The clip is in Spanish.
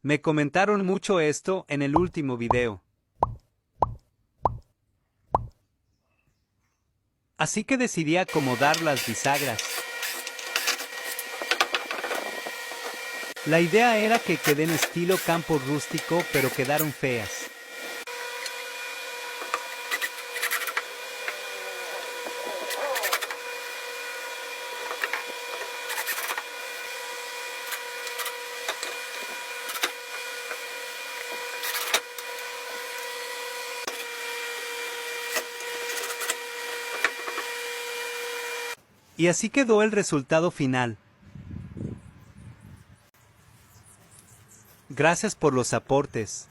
Me comentaron mucho esto en el último video. Así que decidí acomodar las bisagras. La idea era que queden estilo campo rústico, pero quedaron feas. Y así quedó el resultado final. Gracias por los aportes.